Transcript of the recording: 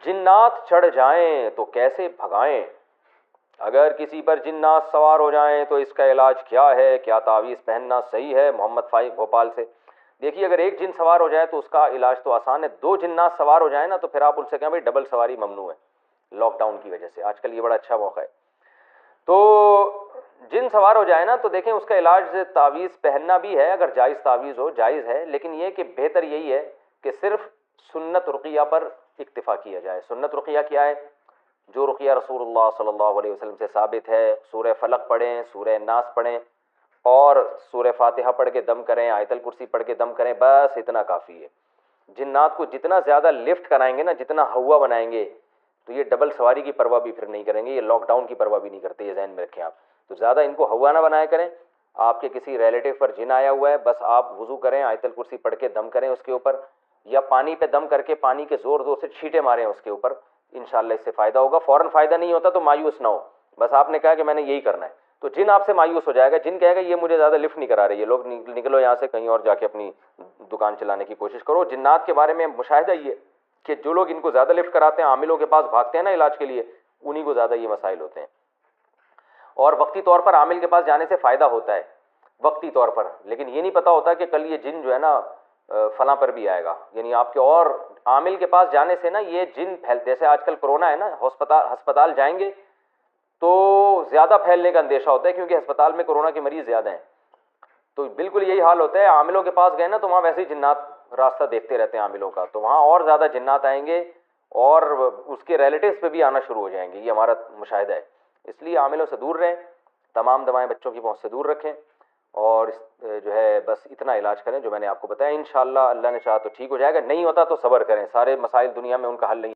جنات چڑھ جائیں تو کیسے بھگائیں؟ اگر کسی پر جنات سوار ہو جائیں تو اس کا علاج کیا ہے؟ کیا تعویذ پہننا صحیح ہے؟ محمد فائق بھوپال سے۔ دیکھیے اگر ایک جن سوار ہو جائے تو اس کا علاج تو آسان ہے، دو جنات سوار ہو جائیں نا تو پھر آپ ان سے کہیں بھائی ڈبل سواری ممنوع ہے، لاک ڈاؤن کی وجہ سے آج کل یہ بڑا اچھا موقع ہے۔ تو جن سوار ہو جائے نا تو دیکھیں اس کا علاج تعویذ پہننا بھی ہے، اگر جائز تعویذ ہو جائز ہے، لیکن یہ کہ بہتر یہی ہے کہ صرف سنت رقیہ پر اکتفا کیا جائے۔ سنت رقیہ کیا ہے؟ جو رقیہ رسول اللہ صلی اللہ علیہ وسلم سے ثابت ہے، سورہ فلق پڑھیں، سورہ ناس پڑھیں اور سورہ فاتحہ پڑھ کے دم کریں، آیت الکرسی پڑھ کے دم کریں، بس اتنا کافی ہے۔ جنات کو جتنا زیادہ لفٹ کرائیں گے نا، جتنا ہوا بنائیں گے، تو یہ ڈبل سواری کی پرواہ بھی پھر نہیں کریں گے، یہ لاک ڈاؤن کی پرواہ بھی نہیں کرتے، یہ ذہن میں رکھیں آپ۔ تو زیادہ ان کو ہوا نہ بنایا کریں۔ آپ کے کسی ریلیٹو پر جن آیا ہوا ہے، بس آپ وضو کریں، آیت الکرسی پڑھ کے دم کریں اس کے اوپر، یا پانی پہ دم کر کے پانی کے زور زور سے چھینٹے ماریں اس کے اوپر، انشاءاللہ اس سے فائدہ ہوگا۔ فوراً فائدہ نہیں ہوتا تو مایوس نہ ہو، بس آپ نے کہا کہ میں نے یہی کرنا ہے، تو جن آپ سے مایوس ہو جائے گا، جن کہے گا یہ مجھے زیادہ لفٹ نہیں کرا رہے، یہ لوگ نکلو یہاں سے، کہیں اور جا کے اپنی دکان چلانے کی کوشش کرو۔ جنات کے بارے میں مشاہدہ یہ کہ جو لوگ ان کو زیادہ لفٹ کراتے ہیں، عاملوں کے پاس بھاگتے ہیں نا علاج کے لیے، انہی کو زیادہ یہ مسائل ہوتے ہیں۔ اور وقتی طور پر عامل کے پاس جانے سے فائدہ ہوتا ہے، وقتی طور پر، لیکن یہ نہیں پتہ ہوتا کہ کل یہ جن جو ہے نا فلاں پر بھی آئے گا، یعنی آپ کے اور عامل کے پاس جانے سے نا یہ جن پھیل، جیسے آج کل کرونا ہے نا، ہسپتال جائیں گے تو زیادہ پھیلنے کا اندیشہ ہوتا ہے کیونکہ ہسپتال میں کرونا کے مریض زیادہ ہیں، تو بالکل یہی حال ہوتا ہے۔ عاملوں کے پاس گئے نا تو وہاں ویسے ہی جنات راستہ دیکھتے رہتے ہیں عاملوں کا، تو وہاں اور زیادہ جنات آئیں گے اور اس کے ریلیٹیوز پہ بھی آنا شروع ہو جائیں گے، یہ ہمارا مشاہدہ ہے۔ اس لیے عاملوں سے دور رہیں، تمام دوائیں بچوں کی پہنچ سے دور رکھیں، اور جو ہے بس اتنا علاج کریں جو میں نے آپ کو بتایا۔ انشاءاللہ اللہ نے چاہا تو ٹھیک ہو جائے گا، نہیں ہوتا تو صبر کریں، سارے مسائل دنیا میں ان کا حل نہیں